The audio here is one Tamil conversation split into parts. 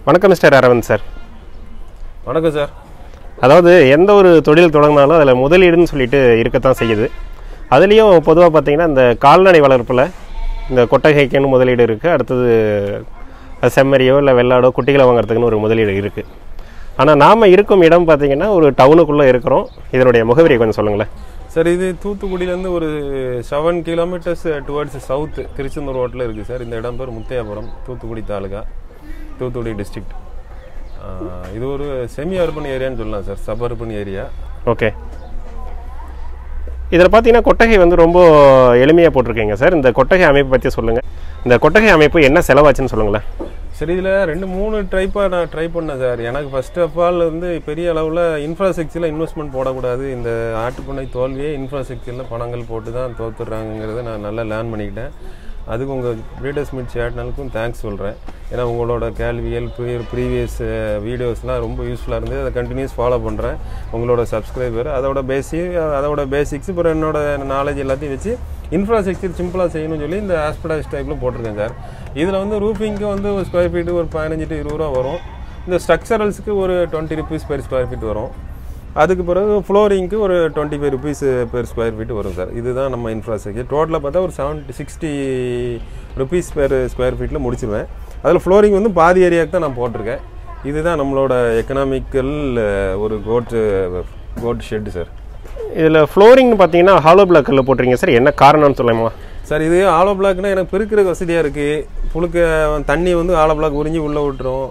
வணக்கம் மிஸ்டர் அரவிந்த் சார். வணக்கம் சார். அதாவது எந்த ஒரு தொழில் தொடங்கினாலும் அதில் முதலீடுன்னு சொல்லிட்டு இருக்கத்தான் செய்யுது. அதுலேயும் பொதுவாக பார்த்தீங்கன்னா இந்த கால்நடை வளர்ப்பில் இந்த கொட்டகைக்குன்னு முதலீடு இருக்குது. அடுத்தது செம்மறியோ இல்லை வெள்ளாடோ குட்டிகளை வாங்குறதுக்குன்னு ஒரு முதலீடு இருக்குது. ஆனால் நாம் இருக்கும் இடம் பார்த்திங்கன்னா ஒரு டவுனுக்குள்ளே இருக்கிறோம். இதனுடைய முகவரியை கொஞ்சம் சொல்லுங்களேன் சார். இது தூத்துக்குடியிலேருந்து ஒரு 7 கிலோமீட்டர்ஸ் டுவர்ட்ஸ் சவுத் திருச்செந்தூர் ரோட்டில் இருக்குது சார். இந்த இடம் பேர் முத்தியாபுரம், தூத்துக்குடி தாலுகா, தூத்துக்குடி டிஸ்ட்ரிக்ட். இது ஒரு செமி அர்பன் ஏரியான்னு சொல்லலாம் sir, sub urban area. Okay. இதில் பார்த்தீங்கன்னா கொட்டகை வந்து ரொம்ப எளிமையாக போட்டிருக்கீங்க சார். இந்த கொட்டகை அமைப்பு பற்றி சொல்லுங்கள். இந்த கொட்டகை அமைப்பு என்ன செலவாச்சுன்னு சொல்லுங்களேன். சரி, இதில் 2-3 ட்ரைப்பாக நான் ட்ரை பண்ணேன் சார். எனக்கு ஃபர்ஸ்ட் ஆஃப் ஆல் வந்து பெரிய அளவில் இன்ஃப்ராஸ்ட்ரக்சரில் இன்வெஸ்ட்மெண்ட் போடக்கூடாது. இந்த ஆட்டுப்பண்ணை தோல்வியே இன்ஃப்ராஸ்ட்ரக்சரில் பணங்கள் போட்டு தான் தோத்துடுறாங்கிறத நான் நல்லா லேர்ன் பண்ணிக்கிட்டேன். அதுக்கு உங்கள் பிரீடர்ஸ் மீட் சேனலுக்கும் தேங்க்ஸ் சொல்கிறேன். ஏன்னா உங்களோட கேள்விகள் ப்ரீவியஸ் வீடியோஸ்லாம் ரொம்ப யூஸ்ஃபுல்லாக இருந்தது. அதை கண்டினியூஸ் ஃபாலோ பண்ணுறேன். உங்களோட சப்ஸ்கிரைபர் அதோட பேசிக்ஸ் அப்புறம் என்னோட நாலேஜ் எல்லாத்தையும் வச்சு இன்ஃப்ராஸ்ட்ரக்சர் சிம்பிளாக செய்யணும்னு சொல்லி இந்த ஆஸ்படாஸ் டைப்பில் போட்டிருக்கேன் சார். இதில் வந்து ரூஃபிங்க்கு வந்து ஒரு ஸ்கொயர் ஃபீட்டு ஒரு 15 to 20 ரூபா வரும். இந்த ஸ்ட்ரக்சரல்ஸுக்கு ஒரு 20 rupees per square feet வரும். அதுக்கு பிறகு ஃப்ளோரிங்க்கு ஒரு 25 rupees per square feet வரும் சார். இதுதான் நம்ம இன்ஃப்ராஸ்ட்ரக்சர். டோட்டலாக பார்த்தா ஒரு 60 rupees per square feet முடிச்சிருவேன். அதில் ஃப்ளோரிங் வந்து பாதி ஏரியாவுக்கு தான் நான் போட்டிருக்கேன். இதுதான் நம்மளோட எக்கனாமிக்கல் ஒரு கோட் ஷெட்டு சார். இதில் ஃப்ளோரிங்னு பார்த்தீங்கன்னா ஹாலோ பிளாக்கில் போட்டிருக்கீங்க சார். என்ன காரணம்னு சொல்லலாமா சார்? இது ஹாலோ பிளாக்னா எனக்கு பெருக்கிறதுக்கு வசதியாக இருக்குது. புழுக்க தண்ணி வந்து ஹாலோ பிளாக் உறிஞ்சி உள்ளே விட்டுரும்.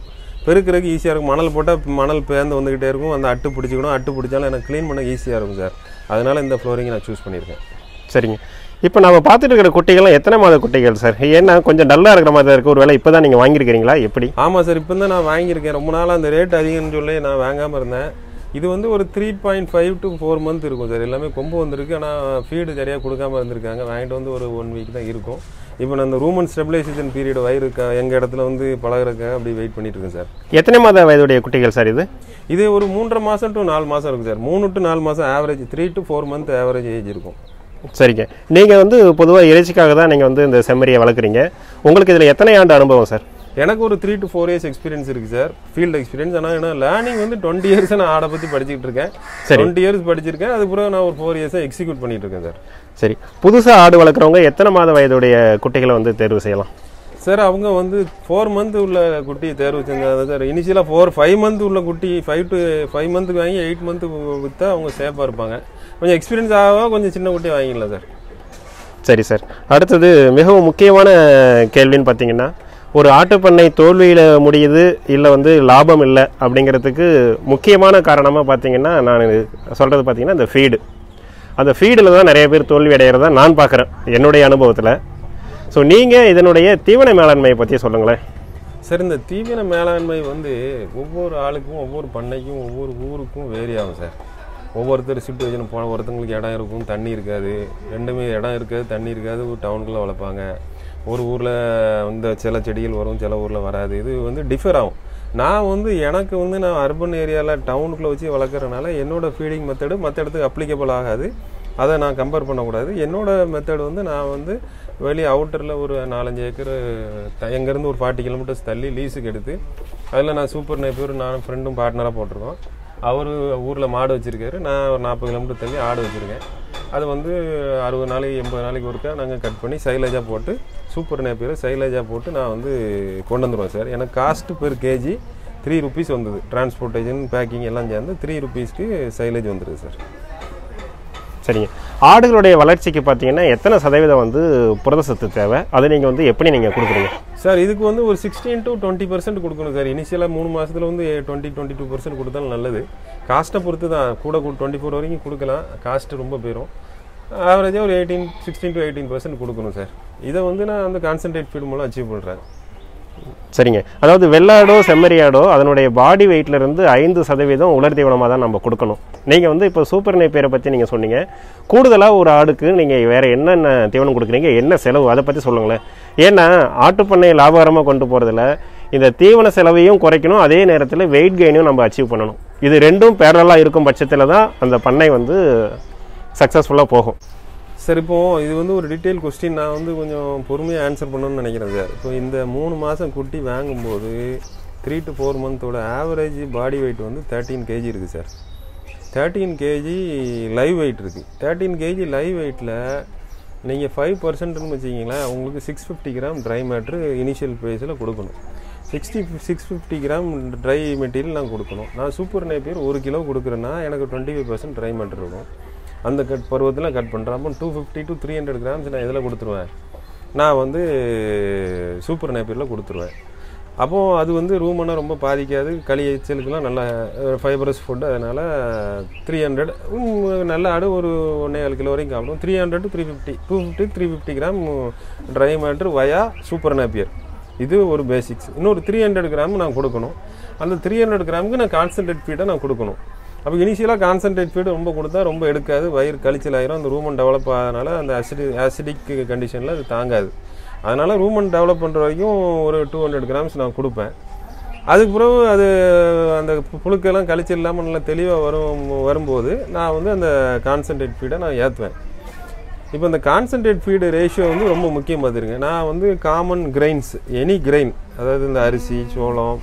பெருக்கிறதுக்கு ஈஸியாக இருக்கும். மணல் போட்டால் மணல் பேர்ந்து வந்துக்கிட்டே இருக்கும். அந்த அட்டு பிடிச்சிக்கணும். அட்டு பிடிச்சாலும் எனக்கு க்ளீன் பண்ண ஈஸியாக இருக்கும் சார். அதனால் இந்த ஃப்ளோரிங்கை நான் சூஸ் பண்ணியிருக்கேன். சரிங்க. இப்போ நம்ம பார்த்துட்டு இருக்கிற குட்டிகள்லாம் எத்தனை மாத குட்டிகள் சார்? ஏன்னா கொஞ்சம் டல்லாக இருக்கிற மாதிரி இருக்குது. ஒரு வேளை இப்போ தான் நீங்கள் வாங்கியிருக்கிறீங்களா எப்படி? ஆமாம் சார், இப்போ தான் நான் வாங்கியிருக்கேன். ரொம்ப நாளாக அந்த ரேட் அதிகம்னு சொல்லி நான் வாங்காமல் இருந்தேன். இது வந்து ஒரு 3.5 to 4 months இருக்கும் சார். எல்லாமே கொம்பு வந்திருக்கு. ஆனால் ஃபீடு சரியாக கொடுக்காமல் இருந்திருக்காங்க. வாங்கிட்டு வந்து ஒரு 1 week தான் இருக்கும். இப்போ நான் அந்த ரூம் அண்ட் ஸ்டெபிலைசேஷன் பீரியட் வயிறு எங்கள் இடத்துல வந்து பழகிறக்காக அப்படி வெயிட் பண்ணிட்டு இருக்கேன் சார். எத்தனை மாத வயதுடைய குட்டிகள் சார் இது? இது ஒரு 3.5 மாதம் to 4 மாதம் இருக்கும் சார். 3 to 4 மாதம் average, 3 to 4 month average age இருக்கும். சரிங்க. நீங்கள் வந்து பொதுவாக இறைச்சிக்காக தான் நீங்கள் வந்து இந்த செம்மறியை வளர்க்குறீங்க. உங்களுக்கு இதில் எத்தனை ஆண்டு அனுபவம் சார்? எனக்கு ஒரு 3 to 4 years எக்ஸ்பீரியன்ஸ் இருக்குது சார், ஃபீல்டு எக்ஸ்பீரியன்ஸ். ஆனால் ஏன்னா லேர்னிங் வந்து 20 years நான் ஆடை பற்றி படிச்சுக்கிட்டு இருக்கேன். 20 years படிச்சிருக்கேன். அதுக்கப்புறம் நான் ஒரு 4 years எக்ஸிக்யூட் பண்ணிட்டு இருக்கேன் சார். சரி, புதுசாக ஆடு வளர்க்குறவங்க எத்தனை மாத வயதுடைய குட்டிகளை வந்து தேர்வு செய்யலாம் சார்? அவங்க வந்து 4 month உள்ள குட்டியை தேர்வு செஞ்சாங்க சார். இனிஷியலாக 5 month உள்ள குட்டி 5 to 5 month வாங்கி 8 month விற்றா அவங்க சேஃபாக இருப்பாங்க. கொஞ்சம் எக்ஸ்பீரியன்ஸ் ஆக கொஞ்சம் சின்ன குட்டியை வாங்கிக்கலாம் சார். சரி சார். அடுத்தது மிகவும் முக்கியமான கேள்வின்னு பார்த்தீங்கன்னா, ஒரு ஆட்டுப்பண்ணை தோல்வியில் முடியுது இல்லை வந்து லாபம் இல்லை அப்படிங்கிறதுக்கு முக்கியமான காரணமாக பார்த்தீங்கன்னா நான் சொல்கிறது பார்த்தீங்கன்னா இந்த ஃபீடு. அந்த ஃபீடில் தான் நிறைய பேர் தோல்வி அடைகிறதா நான் பார்க்குறேன் என்னுடைய அனுபவத்தில். ஸோ நீங்கள் இதனுடைய தீவன மேலாண்மையை பற்றி சொல்லுங்களேன் சார். இந்த தீவன மேலாண்மை வந்து ஒவ்வொரு ஆளுக்கும் ஒவ்வொரு பண்ணைக்கும் ஒவ்வொரு ஊருக்கும் வேரி ஆகும் சார். ஒவ்வொருத்தர் சிட்டுவேஷன் போன ஒருத்தங்களுக்கு இடம் இருக்கும், தண்ணி இருக்காது. ரெண்டுமே இடம் இருக்காது, தண்ணி இருக்காது. டவுனுக்குள்ளே வளர்ப்பாங்க. ஒரு ஊரில் வந்து சில செடிகள் வரும், சில ஊரில் வராது. இது வந்து டிஃபர் ஆகும். நான் வந்து எனக்கு வந்து நான் அர்பன் ஏரியாவில் டவுனுக்குள்ளே வச்சு வளர்க்குறதுனால என்னோட ஃபீடிங் மெத்தடு மற்ற இடத்துக்கு அப்ளிகபிள் ஆகாது. அதை நான் கம்பேர் பண்ணக்கூடாது. என்னோடய மெத்தடு வந்து நான் வந்து வெளியே அவுட்டரில் ஒரு 4-5 ஏக்கர் எங்கேருந்து ஒரு 40 கிலோமீட்டர்ஸ் தள்ளி லீஸுக்கு எடுத்து அதில் நான் சூப்பர் நைப்பர் நானும் ஃப்ரெண்டும் பார்ட்னராக போட்டிருக்கோம். அவர் ஊரில் மாடு வச்சுருக்காரு, நான் ஒரு 40 கிலோமீட்டர் தள்ளி ஆடு வச்சுருக்கேன். அது வந்து 60 நாளைக்கு 80 நாளைக்கு ஒருக்கா நாங்கள் கட் பண்ணி சைலேஜாக போட்டு சூப்பர் நேப்பியரை சைலேஜாக போட்டு நான் வந்து கொண்டு வந்துடுவேன் சார். எனக்கு காஸ்ட்டு பெர் கேஜி 3 rupees வந்தது. டிரான்ஸ்போர்ட்டேஷன் பேக்கிங் எல்லாம் சேர்ந்து 3 rupeesக்கு சைலேஜ் வந்துடுது சார். சரிங்க. ஆடுகளுடைய வளர்ச்சிக்கு பார்த்தீங்கன்னா எத்தனை சதவீதம் வந்து புரத சத்து தேவை? அதை நீங்கள் வந்து எப்படி நீங்கள் கொடுக்குறீங்க சார்? இதுக்கு வந்து ஒரு 16 to 20% கொடுக்கணும் சார். இனிஷியலாக 3 மாதத்தில் வந்து 20-22% கொடுத்தாலும் நல்லது. காஸ்ட்டை பொறுத்து தான். கூட 24 வரைக்கும் கொடுக்கலாம். காஸ்ட்டு ரொம்ப போயிடும். ஆவரேஜாக ஒரு 16 to 18% கொடுக்கணும் சார். இதை வந்து நான் அந்த கான்சன்ட்ரேட் ஃபீட் மூலம் அச்சீவ் பண்ணுறேன். சரிங்க. அதாவது வெள்ளாடோ செம்மறியாடோ அதனுடைய பாடி வெயிட்லேருந்து 5% உலர் தீவனமாக தான் நம்ம கொடுக்கணும். நீங்கள் வந்து இப்போ சூப்பர் நேப்பியரை பற்றி நீங்கள் சொன்னீங்க. கூடுதலாக ஒரு ஆடுக்கு நீங்கள் வேறு என்னென்ன தீவனம் கொடுக்குறீங்க, என்ன செலவு, அதை பற்றி சொல்லுங்களேன். ஏன்னா ஆட்டுப்பண்ணையை லாபகரமாக கொண்டு போகிறதுல இந்த தீவன செலவையும் குறைக்கணும், அதே நேரத்தில் வெயிட் கெயினையும் நம்ம அச்சீவ் பண்ணணும். இது ரெண்டும் பேரலாக இருக்கும் பட்சத்தில் தான் அந்த பண்ணை வந்து சக்ஸஸ்ஃபுல்லாக போகும். சார் இப்போது இது வந்து ஒரு டீட்டெயில் கொஸ்டின் நான் வந்து கொஞ்சம் பொறுமையாக ஆன்சர் பண்ணணும்னு நினைக்கிறேன் சார். இப்போ இந்த 3 மாதம் குட்டி வாங்கும்போது 3 to 4 மந்தோட ஆவரேஜ் பாடி வெயிட் வந்து 13 kg இருக்குது சார். 13 kg லைவ் வெயிட் இருக்குது. 13 kg லைவ் வெயிட்டில் நீங்கள் 5%ன்னு வச்சிங்களேன், உங்களுக்கு 650 கிராம் ட்ரை மேட்ரு இனிஷியல் ப்ரைஸில் கொடுக்கணும். 650 கிராம் ட்ரை மெட்டீரியல் நான் கொடுக்கணும். நான் சூப்பர் நேப்பியர் 1 கிலோ கொடுக்குறேன்னா எனக்கு 25% ட்ரை மேட்ரு இருக்கும். அந்த பருவத்தில் கட் பண்ணுறேன். அப்போ 250 to 300 கிராம்ஸ் நான் இதில் கொடுத்துருவேன். நான் வந்து சூப்பர் நேப்பியரில் கொடுத்துருவேன். அப்போது அது வந்து ரூமெல்லாம் ரொம்ப பாதிக்காது. களி எச்சலுக்கெல்லாம் நல்ல ஃபைபரஸ் ஃபுட்டு. அதனால் 300 நல்ல ஆடு ஒரு 1.5 கிலோ வரைக்கும் சாப்பிடும். 300 to 350 250 350 gram try matter via super Napier. இது ஒரு பேசிக்ஸ். இன்னொரு 300 கிராம் நான் கொடுக்கணும். அந்த 300 கிராமுக்கு நான் கான்சன்ட்ரேட் ஃபீடை நான் கொடுக்கணும். அப்போ இனிஷியலாக கான்சன்ட்ரேட் ஃபீடு ரொம்ப கொடுத்தா ரொம்ப எடுக்காது, வயிறு கழிச்சல் ஆயிரும். அந்த ரூமன் டெவலப் ஆகிறதுனால அந்த ஆசிடிக் கண்டிஷனில் அது தாங்காது. அதனால் ரூமன் டெவலப் பண்ணுற வரைக்கும் ஒரு 200 கிராம்ஸ் நான் கொடுப்பேன். அதுக்கு பிறகு அது அந்த புழுக்கெல்லாம் கழிச்சல் இல்லாமல் நல்லா தெளிவாக வரும்போது நான் வந்து அந்த கான்சன்ட்ரேட் ஃபீடை நான் ஏற்றுவேன். இப்போ இந்த கான்சன்ட்ரேட் ஃபீடு ரேஷியோ வந்து ரொம்ப முக்கியம் பார்த்துருங்க. நான் வந்து காமன் கிரெயின்ஸ், எனி கிரெயின், அதாவது இந்த அரிசி, சோளம்,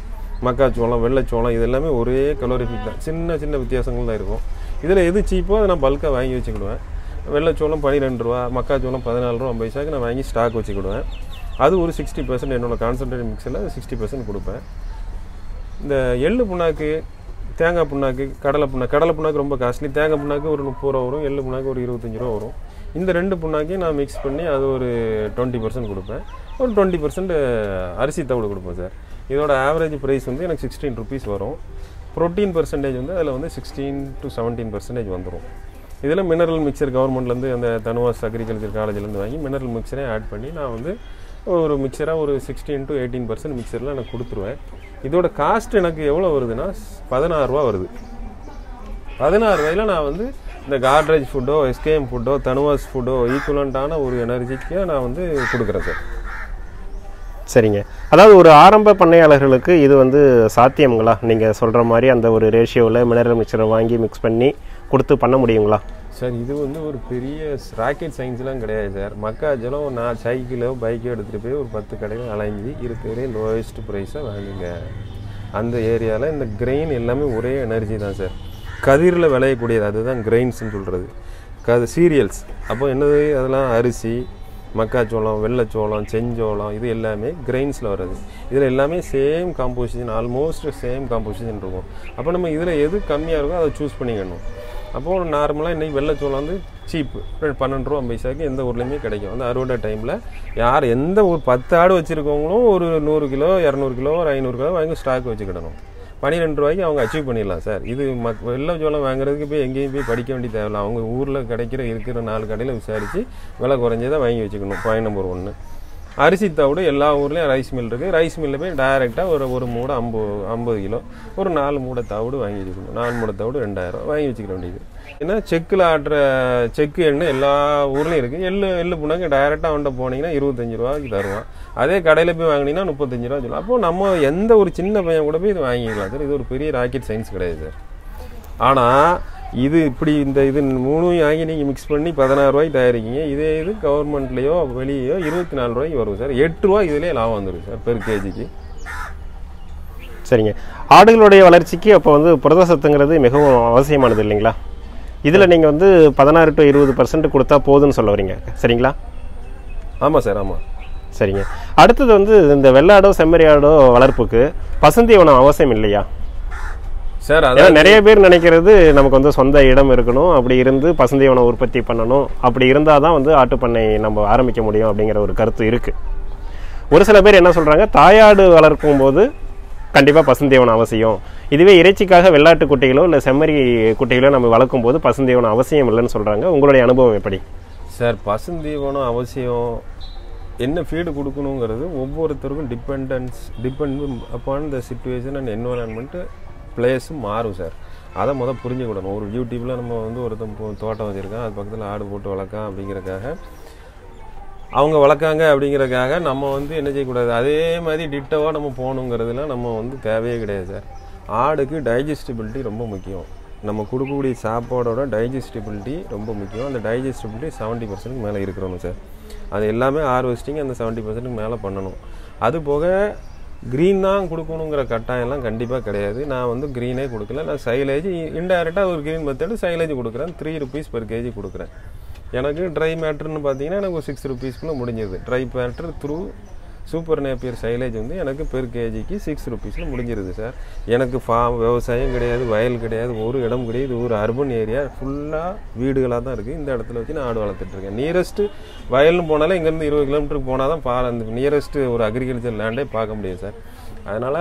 மக்காச்சோளம், வெள்ளைச்சோளம், இது எல்லாமே ஒரே கலோரிஃபிக் தான். சின்ன சின்ன வித்தியாசங்கள் தான் இருக்கும். இதில் எது சீப்போ அதை நான் பல்காக வாங்கி வச்சுக்கிடுவேன். வெள்ளைச்சோளம் 12 ரூபா, மக்காச்சோளம் 14 ரூபா 50 பைசாக்கு நான் வாங்கி ஸ்டாக் வச்சுக்கிடுவேன். அது ஒரு 60% என்னோடய கான்சன்ட்ரேட் மிக்ஸில் 60% கொடுப்பேன். இந்த எள்ளு புண்ணாக்கு, தேங்காய் புண்ணாக்கு, கடலை புண்ணாக்கு ரொம்ப காஸ்ட்லி. தேங்காய் புண்ணாக்கு ஒரு 30 ரூபா வரும், எள்ளு புண்ணாக்கு ஒரு 25 ரூபா வரும். இந்த 2 புண்ணாக்கையும் நான் மிக்ஸ் பண்ணி அது ஒரு 20% கொடுப்பேன். ஒரு 20% அரிசி தவிடு கொடுப்பேன் சார். இதோட ஆவரேஜ் ப்ரைஸ் வந்து எனக்கு 16 rupees வரும். ப்ரோட்டீன் பர்சன்டேஜ் வந்து அதில் வந்து 16 to 17% வந்துடும். இதில் மினரல் மிக்சர் கவர்மெண்ட்லேருந்து அந்த தனுவாஸ் அக்ரிகல்ச்சர் காலேஜ்லேருந்து வாங்கி மினரல் மிக்சரே ஆட் பண்ணி நான் வந்து ஒரு மிக்சராக ஒரு 16 to 18% மிக்சரில் நான் கொடுத்துருவேன். இதோட காஸ்ட் எனக்கு எவ்வளோ வருதுன்னா 16 ரூபா வருது. 16 ரூபாயில் நான் வந்து இந்த கார்ட்ரேஜ் ஃபுட்டோ, எஸ்கேஎம் ஃபுட்டோ, தனுவாஸ் ஃபுட்டோ ஈக்குவலண்ட்டான ஒரு எனர்ஜிக்கு நான் வந்து கொடுக்குறேன் சார். சரிங்க. அதாவது ஒரு ஆரம்ப பண்ணையாளர்களுக்கு இது வந்து சாத்தியங்களா? நீங்கள் சொல்கிற மாதிரி அந்த ஒரு ரேஷியோவில் மினரல் மிக்சரை வாங்கி மிக்ஸ் பண்ணி கொடுத்து பண்ண முடியுங்களா? சார் இது வந்து ஒரு பெரிய ராக்கெட் சயின்ஸ்லாம் கிடையாது சார். மக்காச்சோளம் நான் சைக்கிளோ பைக்கோ எடுத்துகிட்டு போய் ஒரு 10 கடையில் அலைஞ்சி இருக்கிற லோயஸ்ட் ப்ரைஸை வாங்குங்க. அந்த ஏரியாவில் இந்த கிரெயின் எல்லாமே ஒரே எனர்ஜி தான் சார். கதிரில் விளையக்கூடியது, அதுதான் கிரெயின்ஸ்ன்னு சொல்கிறது. சீரியல்ஸ் அப்போ என்னது, அதெல்லாம் அரிசி, மக்காச்சோளம், வெள்ளைச்சோளம், செஞ்சோளம், இது எல்லாமே கிரெயின்ஸில் வர்றது. இதில் எல்லாமே same composition, almost same composition இருக்கும். அப்போ நம்ம இதில் எது கம்மியாக இருக்கோ அதை சூஸ் பண்ணிக்கணும். அப்போது நார்மலாக இன்றைக்கி வெள்ளைச்சோளம் வந்து சீப்பு 12 ரூபா 50 பைசாக்கு எந்த ஊர்லேயுமே கிடைக்கும். அந்த அறுவடை டைமில் யார் எந்த ஒரு 10 ஆடு வச்சுருக்கவங்களும் ஒரு 100 கிலோ 200 கிலோ ஒரு 500 கிலோ வாங்கி ஸ்டாக் வச்சுக்கிடணும். 12 ரூபாய்க்கு அவங்க அச்சீவ் பண்ணிடலாம் சார். இது வெள்ளைச்சோளம் வாங்குறதுக்கு போய் எங்கேயும் போய் படிக்க வேண்டிய தேவையில்லை. அவங்க ஊரில் இருக்கிற 4 கடையில் விசாரித்து விலை குறைஞ்சதை வாங்கி வச்சுக்கணும். Point number 1. அரிசி தவிடு எல்லா ஊர்லேயும் ரைஸ் மில் இருக்குது. ரைஸ் மில்லில் போய் டைரெக்டாக ஒரு மூடை 50 கிலோ ஒரு 4 மூடை தவிடு வாங்கி வச்சுக்கணும். 4 மூடை தவிடு 2000 வாங்கி வச்சுக்க வேண்டியது. ஏன்னா செக்கில் ஆட்டுற செக்கு எண்ணெய் எல்லா ஊர்லேயும் இருக்குது. எள்ளு புண்ணாக்கு டைரெக்டாக அவன்கிட்ட போனீங்கன்னா 25 ரூபாய்க்கு தருவான். அதே கடையில் போய் வாங்கினீங்கன்னா 35 ரூபா சொல்லலாம். அப்போது நம்ம எந்த ஒரு சின்ன பையன் கூட போய் இது வாங்கிக்கலாம் சார். இது ஒரு பெரிய ராக்கெட் சயின்ஸ் கிடையாது சார். ஆனால் இது இப்படி இது 3 வாங்கி நீங்கள் மிக்ஸ் பண்ணி 16 ரூபாய்க்கு தயாரிக்கிங்க. இதே இது கவர்மெண்ட்லேயோ வெளியேயோ 24 ரூபாய்க்கு வரும் சார். 8 ரூபா இதிலே லாபம் வந்துடும் சார் பெர் கேஜிக்கு. சரிங்க. ஆடுகளுடைய வளர்ச்சிக்கு அப்போ வந்து புரத சத்துங்கிறது மிகவும் அவசியமானது இல்லைங்களா? இதில் நீங்கள் வந்து 16 to 20% கொடுத்தா போதுன்னு சொல்ல வரீங்க, சரிங்களா? ஆமாம் சார், ஆமாம். சரிங்க. அடுத்தது வந்து இந்த வெள்ளாடோ செம்மறியாடோ வளர்ப்புக்கு பசுந்தீவனம் அவசியம் இல்லையா சார்? அதான் நிறைய பேர் நினைக்கிறது நமக்கு வந்து சொந்த இடம் இருக்கணும், அப்படி இருந்து பசுந்தீவனம் உற்பத்தி பண்ணணும், அப்படி இருந்தால் தான் வந்து ஆட்டுப்பண்ணை நம்ம ஆரம்பிக்க முடியும் அப்படிங்கிற ஒரு கருத்து இருக்குது. ஒரு சில பேர் என்ன சொல்கிறாங்க, தாயாடு வளர்க்கும் போது கண்டிப்பாக பசுந்தீவனம் அவசியம், இதுவே இறைச்சிக்காக வெள்ளாட்டு குட்டிகளோ இல்லை செம்மறி குட்டிகளோ நம்ம வளர்க்கும் போது பசுந்தீவனம் அவசியம் இல்லைன்னு சொல்கிறாங்க. உங்களுடைய அனுபவம் எப்படி சார்? பசுந்தீவனம் அவசியம், என்ன ஃபீடு கொடுக்கணுங்கிறது ஒவ்வொருத்தருக்கும் depend upon the situation and environment பிளேஸும் மாறும் சார். அதை புரிஞ்சுக்கிடணும். ஒரு யூடியூப்பில் நம்ம வந்து ஒருத்தன் தோட்டம் வச்சுருக்கான், அது பக்கத்தில் ஆடு போட்டு வளர்க்கான் அப்படிங்கிறக்காக அவங்க வளர்க்காங்க அப்படிங்கிறக்காக நம்ம வந்து என்ன செய்யக்கூடாது, அதே மாதிரி டிட்டோவாக நம்ம போகணுங்கிறதுலாம் நம்ம வந்து தேவையே கிடையாது சார். ஆடுக்கு டைஜஸ்டிபிலிட்டி ரொம்ப முக்கியம். நம்ம கொடுக்கக்கூடிய சாப்பாடோட டைஜஸ்டிபிலிட்டி ரொம்ப முக்கியம். அந்த டைஜஸ்டிபிலிட்டி 70% மேலே இருக்கிறோம் சார். அது எல்லாமே ஹார்வெஸ்டிங் அந்த 70% மேலே பண்ணணும். அது போக க்ரீன் தான் கொடுக்கணுங்கிற கட்டாயம்லாம் கண்டிப்பாக கிடையாது. நான் வந்து க்ரீனே கொடுக்கல. நான் சைலேஜ் இன்டைரக்டாக ஒரு க்ரீன் மெத்தடு சைலேஜ் கொடுக்குறேன். 3 rupees per kg கொடுக்குறேன். எனக்கு ட்ரை மேட்டர்னு பார்த்தீங்கன்னா எனக்கு ஒரு 6 rupeesக்குள்ளே முடிஞ்சிருது. Try matter through super Napier silage வந்து எனக்கு பெர் கேஜிக்கு 6 rupeesல முடிஞ்சிருது சார். எனக்கு விவசாயம் கிடையாது, வயல் கிடையாது, ஒரு இடம் கிடையாது. ஒரு அர்பன் ஏரியா ஃபுல்லாக வீடுகளாக தான் இருக்குது. இந்த இடத்துல வச்சு நான் ஆடு வளர்த்துட்ருக்கேன். நியரஸ்ட்டு வயல்னு போனாலே இங்கேருந்து 20 கிலோமீட்டருக்கு போனால் தான் அந்த நியரஸ்ட்டு ஒரு அக்ரிகல்ச்சர் லேண்டே பார்க்க முடியும் சார். அதனால்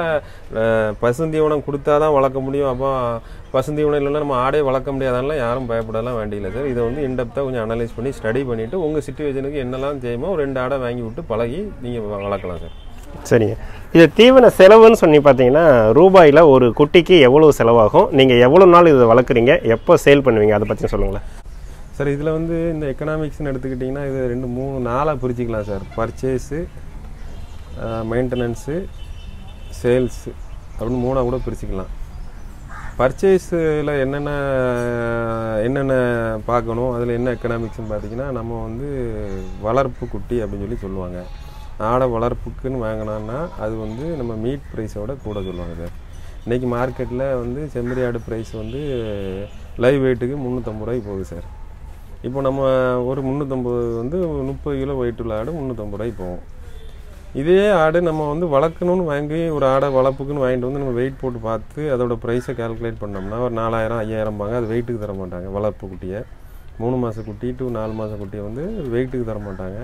பசுந்தீவனம் கொடுத்தா தான் வளர்க்க முடியும். அப்போ பசுந்தீவனம் இல்லைன்னா நம்ம ஆடே வளர்க்க முடியாதனால யாரும் பயப்படலாம் வேண்டியில்லை சார். இதை வந்து இன்டெப்த்தாக கொஞ்சம் அனலைஸ் பண்ணி ஸ்டடி பண்ணிவிட்டு உங்கள் சிச்சுவேஷனுக்கு என்னெல்லாம் செய்யுமோ 2 ஆடை வாங்கி விட்டு பழகி நீங்கள் வளர்க்கலாம் சார். சரிங்க. இது தீவன செலவுன்னு சொல்லி பார்த்தீங்கன்னா ரூபாயில் ஒரு குட்டிக்கு எவ்வளோ செலவாகும், நீங்கள் எவ்வளோ நாள் இதை வளர்க்குறீங்க, எப்போ சேல் பண்ணுவீங்க, அதை பற்றி சொல்லுங்களேன் சார். இதில் வந்து இந்த எக்கனாமிக்ஸ்னு எடுத்துக்கிட்டிங்கன்னா இது 2-3-4 பிரிச்சுக்கலாம் சார். பர்ச்சேஸு, மெயின்டெனன்ஸு, சேல்ஸு அப்படின்னு 3 கூட பிரிச்சுக்கலாம். பர்ச்சேஸில் என்னென்ன பார்க்கணும், அதில் என்ன எக்கனாமிக்ஸ்னு பார்த்தீங்கன்னா நம்ம வந்து வளர்ப்பு குட்டி அப்படின்னு சொல்லுவாங்க. ஆடை வளர்ப்புக்குன்னு வாங்கினோன்னா அது வந்து நம்ம மீட் ப்ரைஸோட கூட சொல்லுவாங்க சார். இன்றைக்கி மார்க்கெட்டில் வந்து செம்மறி ஆடு ப்ரைஸ் வந்து லைவ் வெயிட்டுக்கு 350 ரூபாய்க்கு போகுது சார். இப்போ நம்ம ஒரு 350 வந்து 30 கிலோ வெயிட் உள்ள ஆடு 350 ரூபாய்க்கு போகும். இதே ஆடு நம்ம வந்து வளர்க்கணும்னு வாங்கி ஒரு ஆடை வளர்ப்புக்குன்னு வாங்கிட்டு வந்து நம்ம வெயிட் போட்டு பார்த்து அதோட ப்ரைஸை கால்குலேட் பண்ணோம்னா ஒரு 4000-5000 பாங்க. அது வெயிட்டுக்கு தர மாட்டாங்க. வளர்ப்பு குட்டியை 3 மாத குட்டி டு 4 மாத குட்டியை வந்து வெயிட்டுக்கு தர மாட்டாங்க.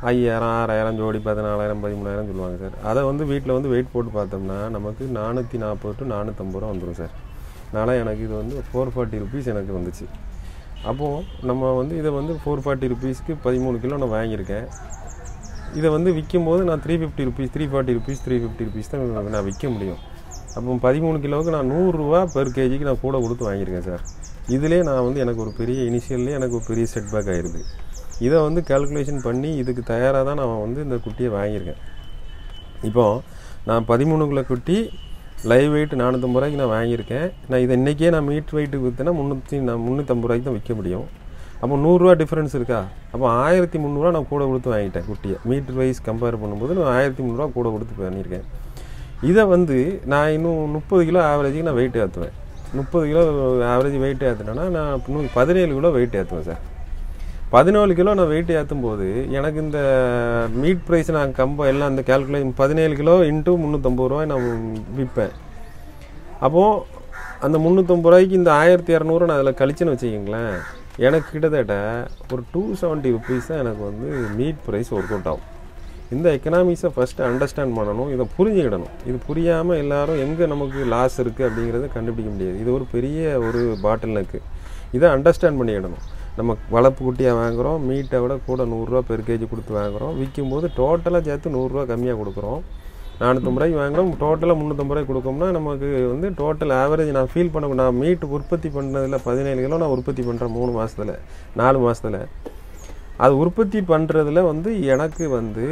5000-6000 ஜோடி 14000-13000 சொல்லுவாங்க சார். அதை வந்து வீட்டில் வந்து வெயிட் போட்டு பார்த்தோம்னா நமக்கு 440 to 450 ரூபா வந்துடும் சார். அதனால் எனக்கு இது வந்து 440 rupees எனக்கு வந்துச்சு. அப்போது நம்ம வந்து இதை வந்து 440 rupeesக்கு 13 கிலோ நான் வாங்கியிருக்கேன். இதை வந்து விற்கும்போது நான் 350 rupees, 340 rupees, 350 rupees தான் நான் விற்க முடியும். அப்போ 13 கிலோவுக்கு நான் 100 ரூபா பெர் கேஜிக்கு நான் கூட கொடுத்து வாங்கியிருக்கேன் சார். இதிலே நான் வந்து எனக்கு ஒரு பெரிய இனிஷியல்லே எனக்கு ஒரு பெரிய செட்பேக் ஆகிடுது. இதை வந்து கால்குலேஷன் பண்ணி இதுக்கு தயாராக தான் நான் வந்து இந்த குட்டியை வாங்கியிருக்கேன். இப்போது நான் 13 கிலோ குட்டி லைவ் வெயிட் 450 ரூபாய்க்கு நான் வாங்கியிருக்கேன். நான் இதை இன்றைக்கே நான் மீட் வெயிட்டுக்கு விற்றுனா 350 ரூபாய்க்கு தான் விற்க முடியும். அப்போ 100 ரூபா டிஃப்ரென்ஸ் இருக்கா? அப்போ 1300 நான் கூட கொடுத்து வாங்கிட்டேன் குட்டியை. மீட்டர் வைஸ் கம்பேர் பண்ணும்போது நான் 1300 கூட கொடுத்து பண்ணியிருக்கேன். இதை வந்து நான் இன்னும் 30 கிலோ ஆவரேஜுக்கு நான் வெயிட் ஏற்றுவேன். 30 கிலோ ஆவரேஜ் வெயிட் ஏற்றுனேன்னா நான் இன்னும் 17 கிலோ வெயிட் ஏற்றுவேன் சார். 14 கிலோ நான் வெயிட் ஏற்றும் போது எனக்கு இந்த மீட் ப்ரைஸ் நான் எல்லாம் அந்த கேல்குலேஷன் 17 கிலோ இன்ட்டு 350 ரூபாய் நான் விற்பேன். அப்போது அந்த 350 ரூபாய்க்கு இந்த 1200 நான் அதில் கழிச்சுன்னு வச்சுக்கிங்களேன், எனக்கு கிட்டத்தட்ட ஒரு 270 rupees தான் எனக்கு வந்து மீட் ப்ரைஸ் ஒர்க் அவுட் ஆகும். இந்த எக்கனாமிக்ஸை ஃபஸ்ட்டு அண்டர்ஸ்டாண்ட் பண்ணணும், இதை புரிஞ்சுக்கிடணும். இது புரியாமல் எல்லோரும் எங்கே நமக்கு லாஸ் இருக்குது அப்படிங்கிறத கண்டுபிடிக்க முடியாது. இது ஒரு பெரிய ஒரு பாட்டில் நெக்கு. இதை அண்டர்ஸ்டாண்ட் பண்ணிக்கிடணும். நம்ம வளர்ப்பு குட்டியாக வாங்குகிறோம், மீட்டை விட கூட 100 ரூபா பெர் கேஜி கொடுத்து வாங்குகிறோம். விற்கும்போது டோட்டலாக சேர்த்து 100 ரூபா கம்மியாக கொடுக்குறோம். 450 ரூபாய்க்கு வாங்குகிறோம், டோட்டலாக 350 ரூபாய்க்கு கொடுக்கோம்னா நமக்கு வந்து டோட்டல் ஆவரேஜ் நான் ஃபீல் பண்ண நான் மீட் உற்பத்தி பண்ணதில் 17 கிலோ நான் உற்பத்தி பண்ணுறேன் 3 மாதத்தில் 4 மாதத்தில். அது உற்பத்தி பண்ணுறதுல வந்து எனக்கு வந்து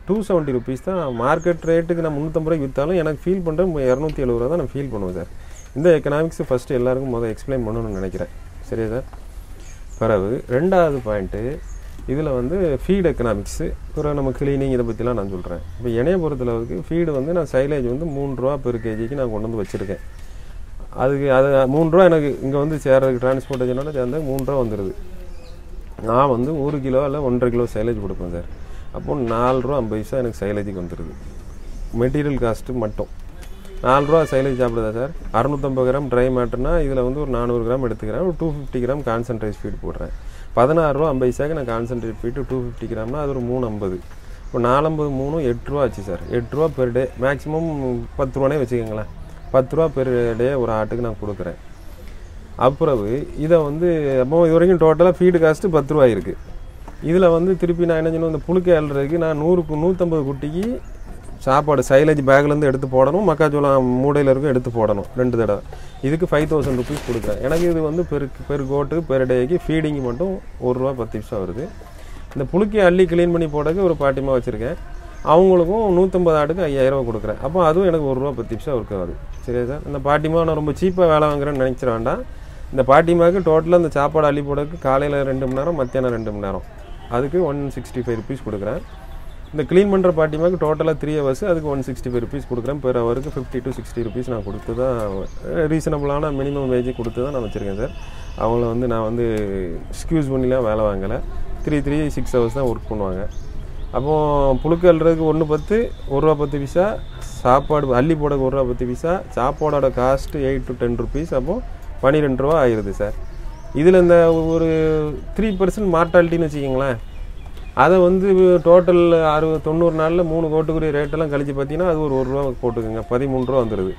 270 rupees தான் மார்க்கெட் ரேட்டுக்கு நான் 350 ரூபாய்க்கு விற்றாலும் எனக்கு ஃபீல் பண்ணுறேன் 270 ரூபா தான் நான் ஃபீல் பண்ணுவேன் சார். இந்த எக்கனாமிக்ஸு ஃபஸ்ட்டு எல்லாருக்கும் முதல் எக்ஸ்பிளைன் பண்ணணும்னு நினைக்கிறேன். சரியா சார்? பிறகு 2வது பாயிண்ட்டு இதில் வந்து ஃபீட் எக்கனாமிக்ஸு, அப்புறம் நம்ம கிளீனிங் இதை பற்றிலாம் நான் சொல்கிறேன். இப்போ என்னைய பொறுத்தளவுக்கு ஃபீடு வந்து நான் சைலேஜ் வந்து 3 ரூபா பெர் கேஜிக்கு நான் கொண்டு வந்து வச்சுருக்கேன். அதுக்கு அது 3 ரூபா எனக்கு இங்கே வந்து சேர்றதுக்கு டிரான்ஸ்போர்ட்டேஷனோட சேர்ந்து 3 ரூபா வந்துடுது. நான் வந்து 1 கிலோ இல்லை 1.5 கிலோ சைலேஜ் கொடுப்பேன் சார். அப்போது 4 ரூபா 50 பைசா எனக்கு சைலேஜுக்கு வந்துடுது. மெட்டீரியல் காஸ்ட்டு மட்டும் 4 ரூபா சைலேஜ் சாப்பிடுதா சார். 650 கிராம் ட்ரை மேட்டர்னா இதில் வந்து ஒரு 400 கிராம் எடுத்துக்கிறேன். ஒரு 250 கிராம் கான்சன்ட்ரேட் ஃபீட் போடுறேன். 16 ரூபா 50 பைசாக்கு நான் கான்சன்ட்ரேட் ஃபீட்டு 250 கிராம்னா அது ஒரு 350. இப்போ 450 8 ரூபா ஆச்சு சார். 8 ரூபா பெர் டே, மேக்ஸிமம் 10 ரூபானே வச்சுக்கோங்களேன். 10 ரூபா பெர் டே ஒரு ஆட்டுக்கு நான் கொடுக்குறேன். அப்புறம் இதை வந்து அப்போ இது வரைக்கும் டோட்டலாக ஃபீடு காஸ்ட்டு 10 ரூபா இருக்குது. இதில் வந்து திருப்பி நான் என்ன செய்யணும், இந்த புழுக்கை அல்றதுக்கு நான் 150 குட்டிக்கு சாப்பாடு சைலேஜ் பேக்லேருந்து எடுத்து போடணும், மக்காச்சோளம் மூடையில் இருக்கும் எடுத்து போடணும் 2 தடவை. இதுக்கு 5000 rupees கொடுக்குறேன். எனக்கு இது வந்து பெரு கோட்டுக்கு பெர் டேக்கு ஃபீடிங்கு மட்டும் 1 ரூபா 10 பைசா வருது. இந்த புழுக்கையை அள்ளி க்ளீன் பண்ணி போடக்கு ஒரு பாட்டிமா வச்சுருக்கேன். அவங்களுக்கும் 150 ஆட்டுக்கு 5000 ரூபா கொடுக்குறேன். அப்போ அதுவும் எனக்கு 1 ரூபா 10 பைசா ஒர்க் ஆகுது. சரியா சார்? இந்த பாட்டிமா நான் ரொம்ப சீப்பாக வேலை வாங்குறேன்னு நினைச்சிட வேண்டாம். இந்த பாட்டிமாவுக்கு டோட்டலாக இந்த சாப்பாடு அள்ளி போடக்கு காலையில் 2 மணி நேரம், மத்தியானம் 2 மணி நேரம், அதுக்கு 165 rupees கொடுக்குறேன். இந்த க்ளீன் பண்ணுற பாட்டிமாக்கு டோட்டலாக 3 hours அதுக்கு 165 rupees கொடுக்குறேன். பெர் ஹவருக்கு 50 to 60 rupees நான் கொடுத்து தான் ரீசனபிளான மினிமம் வேஜ் கொடுத்து தான் நான் வச்சுருக்கேன் சார். அவங்கள வந்து நான் வந்து எக்ஸ்கியூஸ் பண்ணிலாம் வேலை வாங்கலை. 6 hours தான் ஒர்க் பண்ணுவாங்க. அப்போது புழுக்கு அள்ளுறதுக்கு 1.10 1.10 சாப்பாடு அள்ளி போடக்கு 1.10 சாப்பாடோட காஸ்ட்டு 8 to 10 rupees. அப்போது 12 ரூபா ஆயிடுது சார். இதில் இந்த ஒரு 3% மார்ட்டாலிட்டின்னு வச்சுக்கிங்களேன். அதை வந்து டோட்டல் 90 நாளில் 3 கோட்டுக்குரிய ரேட்டெல்லாம் கழிச்சு பார்த்தீங்கன்னா அது ஒரு ரூபா போட்டுக்குங்க, 13 ரூபா வந்துடுது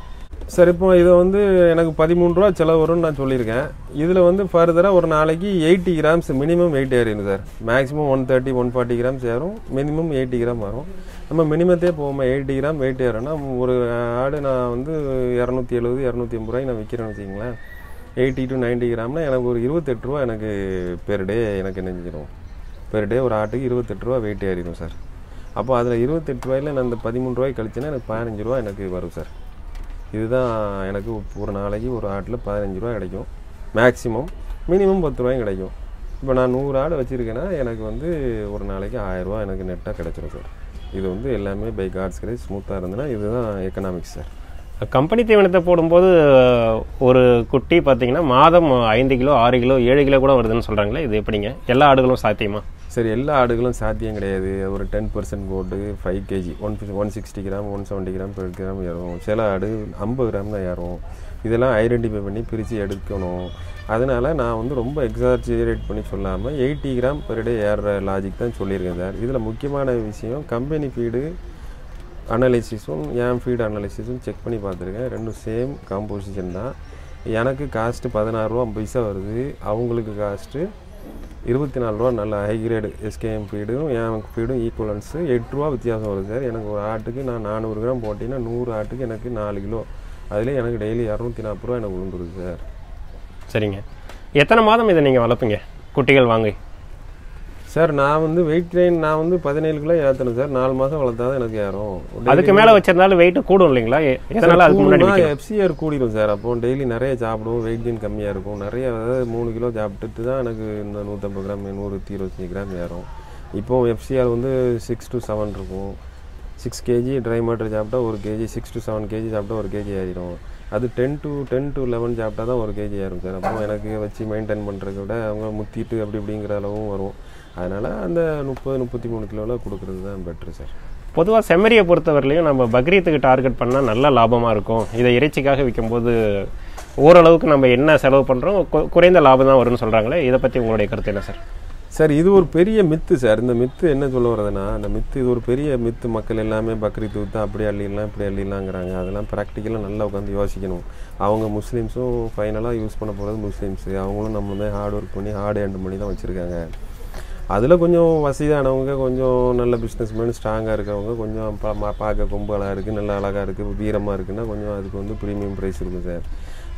சார். இப்போ இதை வந்து எனக்கு 13 ரூபா செலவு வரும்னு நான் சொல்லியிருக்கேன். இதில் வந்து ஃபர்தராக ஒரு நாளைக்கு 80 grams மினிமம் வெயிட் ஏறிடும் சார். மேக்ஸிமம் 130-140 grams ஏறும், மினிமம் 80 gram வரும். நம்ம மினிமத்தே போவோம் 80 gram வெயிட் ஏறோன்னா ஒரு ஆடு நான் வந்து 270-280 ரூபாய்க்கு நான் விற்கிறேன்னு வச்சுக்கிங்களேன். 80 to 90 gramனா எனக்கு ஒரு 28 ரூபா எனக்கு பெர் டே எனக்கு என்ன செஞ்சிடும். பெர் டே ஒரு ஆட்டுக்கு 28 ரூபா வெயிட் ஏறிடும் சார். அப்போ அதில் 28 ரூபாயில் நான் இந்த 13 ரூபாய்க்கு கழிச்சேன்னா எனக்கு 15 ரூபா எனக்கு வரும் சார். இதுதான் எனக்கு ஒரு நாளைக்கு ஒரு ஆட்டில் 15 ரூபா கிடைக்கும். மேக்ஸிமம் மினிமம் 10 ரூபாயும் கிடைக்கும். இப்போ நான் 100 ஆடு வச்சுருக்கேன்னா எனக்கு வந்து ஒரு நாளைக்கு 1000 ரூபா எனக்கு நெட்டாக கிடைச்சிடும் சார். இது வந்து எல்லாமே பை காட்ஸ் கிரேஸ் ஸ்மூத்தாக இருந்ததுன்னா இதுதான் எக்கனாமிக்ஸ் சார். கம்பெனி தீவனத்தை போடும்போது ஒரு குட்டி பார்த்தீங்கன்னா மாதம் 5 கிலோ 6 கிலோ 7 கிலோ கூட வருதுன்னு சொல்கிறாங்களே, இது எப்படிங்க? எல்லா ஆடுகளும் சாத்தியமா? சரி, எல்லா ஆடுகளும் சாத்தியம் கிடையாது. ஒரு 10% போட்டு 5 kg 160 gram 170 gram per gram ஏறும். சில ஆடு 50 கிராம் தான் ஏறும். இதெல்லாம் ஐடென்டிஃபை பண்ணி பிரித்து எடுக்கணும். அதனால் நான் வந்து ரொம்ப எக்ஸாஜரேட் பண்ணி சொல்லாமல் 80 கிராம் per day ஏறுற லாஜிக் தான் சொல்லியிருக்கேன் சார். இதில் முக்கியமான விஷயம் கம்பெனி ஃபீடு அனாலிசிஸும் என் ஃபீடு அனாலிசிஸும் செக் பண்ணி பார்த்துருக்கேன். ரெண்டும் சேம் காம்போசிஷன் தான். எனக்கு காஸ்ட்டு 16 ரூபா 50 பைசா வருது. அவங்களுக்கு காஸ்ட்டு 24 ரூபா. நல்ல ஹை கிரேடு எஸ்கேஎம் ஃபீடும் என் ஃபீடும் ஈக்குவலன்ஸு 8 ரூபா வித்தியாசம் வருது சார். எனக்கு ஒரு ஆட்டுக்கு நான் 400 கிராம் போட்டிங்கன்னா 100 ஆட்டுக்கு எனக்கு 4 கிலோ. அதில் எனக்கு டெய்லி 240 ரூபா எனக்கு விழுந்துருது சார். சரிங்க. எத்தனை மாதம் இதை நீங்கள் வளர்ப்பீங்க குட்டிகள் வாங்கி? சார் நான் வந்து வெயிட் ட்ரெயின் நான் வந்து 17 கிலோ ஏற்றணும் சார். 4 மாதம் வளர்த்தா தான் எனக்கு ஏறும். அதுக்கு மேலே வச்சிருந்தாலும் வெயிட் கூடும் இல்லைங்களா? எதனால அதுக்கு முன்னாடி எஃப்சிஆர் கூடிடும் சார். அப்போ டெய்லி நிறைய சாப்பிடுவோம், வெயிட் கெயின் கம்மியாக இருக்கும். நிறைய அதாவது 3 கிலோ சாப்பிட்டுட்டு தான் எனக்கு இந்த 150 கிராம் 125 கிராம் ஏறும். இப்போது எஃப்சிஆர் வந்து 6 to 7 இருக்கும். 6 kg ட்ரை மேட்டர் சாப்பிட்டா 1 kg, 6 to 7 kg சாப்பிட்டா 1 kg ஏறிடும். அது 10 to 11 சாப்பிட்டா தான் 1 kg ஏறும் சார். அப்போ எனக்கு வச்சு மெயின்டைன் பண்ணுறத விட அவங்க முத்திட்டு அப்படி இப்படிங்கிற அளவும் வரும். அதனால் அந்த 30-33 கிலோவில் கொடுக்குறது தான் பெட்ரு சார். பொதுவாக செம்மறியை பொறுத்தவரையிலையும் நம்ம பக்ரீத்துக்கு டார்கெட் பண்ணால் நல்ல லாபமாக இருக்கும். இதை இறைச்சிக்காக விற்கும்போது ஓரளவுக்கு நம்ம என்ன செலவு பண்ணுறோம் குறைந்த லாபம் தான் வரும்னு சொல்கிறாங்களே, இதை பற்றி உங்களுடைய கருத்து என்ன சார்? சார் இது ஒரு பெரிய மித்து சார். இந்த மித்து என்ன சொல்ல வரதுன்னா, அந்த மித்து இது ஒரு பெரிய மித்து. மக்கள் எல்லாமே பக்ரீத் ஊற்று அப்படி அள்ளிடலாம் இப்படி அள்ளிடலாங்கிறாங்க. அதெல்லாம் ப்ராக்டிக்கலாக நல்லா உட்காந்து யோசிக்கணும். அவங்க முஸ்லீம்ஸும் ஃபைனலாக யூஸ் பண்ண போகிறது முஸ்லீம்ஸு. அவங்களும் நம்மளுமே ஹார்ட் ஒர்க் பண்ணி ஹார்ட் ஏர்ன் பண்ணி தான் வச்சுருக்காங்க. அதில் கொஞ்சம் வசதியானவங்க, கொஞ்சம் நல்ல பிஸ்னஸ்மேன் ஸ்ட்ராங்காக இருக்கவங்க, கொஞ்சம் பார்க்க கொம்பு அழகாக இருக்குது, நல்ல அழகாக இருக்குது, வீரமாக இருக்குன்னா கொஞ்சம் அதுக்கு வந்து ப்ரீமியம் ப்ரைஸ் இருக்கும் சார்.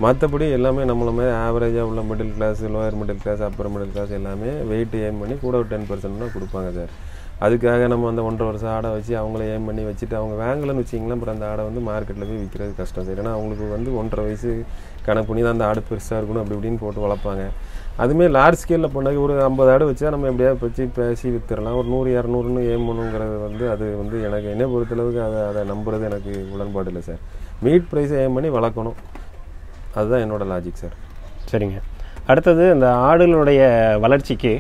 மற்றபடி எல்லாமே நம்மள மாதிரி ஆவரேஜாக உள்ள middle class, lower middle class, upper middle class எல்லாமே வெயிட் ஏம் பண்ணி கூட ஒரு 10% கொடுப்பாங்க சார். அதுக்காக நம்ம அந்த 1.5 வருஷம் ஆடை வச்சு அவங்கள ஏம் பண்ணி வச்சுட்டு அவங்க வாங்கலன்னு வச்சிங்களேன், அப்புறம் அந்த ஆடை வந்து மார்க்கெட்டில் போய் விற்கிறது கஷ்டம் சார். ஏன்னா அவங்களுக்கு வந்து 1.5 வயசு கணக்கு பண்ணி தான் அந்த ஆடு பெருசாக இருக்கணும் அப்படி இப்படின்னு போட்டு வளர்ப்பாங்க. அதுமாரி லார்ஜ் ஸ்கேலில் பண்ணாங்க ஒரு 50 ஆடு வச்சா நம்ம எப்படியாவது வச்சு பேசி விற்றுடலாம். ஒரு 100-200ன்னு ஏம் பண்ணுங்கிறது வந்து அது வந்து எனக்கு என்ன பொறுத்தளவுக்கு அதை நம்புறது எனக்கு உடன்பாடு இல்லை சார். மீட் ப்ரைஸை ஏம் பண்ணி வளர்க்கணும், அதுதான் என்னோடய லாஜிக் சார். சரிங்க. அடுத்தது இந்த ஆடுகளுடைய வளர்ச்சிக்கு,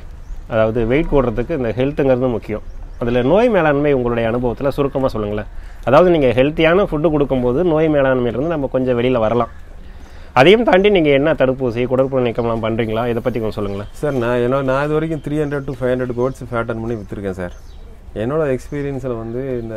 அதாவது வெயிட் போடுறதுக்கு இந்த ஹெல்த்துங்கிறது முக்கியம். அதில் நோய் மேலாண்மை உங்களுடைய அனுபவத்தில் சுருக்கமாக சொல்லுங்களேன். அதாவது நீங்கள் ஹெல்த்தியான ஃபுட்டு கொடுக்கும்போது நோய் மேலாண்மையிலேருந்து நம்ம கொஞ்சம் வெளியில் வரலாம். அதையும் தாண்டி நீங்கள் என்ன தடுப்பூசி குடற்புழு நீக்கம்லாம் பண்ணுறீங்களா? இதை பற்றி கொஞ்சம் சொல்லுங்களேன் சார். நான் இது வரைக்கும் 300 to 500 கோட்ஸ் ஃபேட்டன் பண்ணி விற்றுருக்கேன் சார். என்னோடய எக்ஸ்பீரியன்ஸில் வந்து இந்த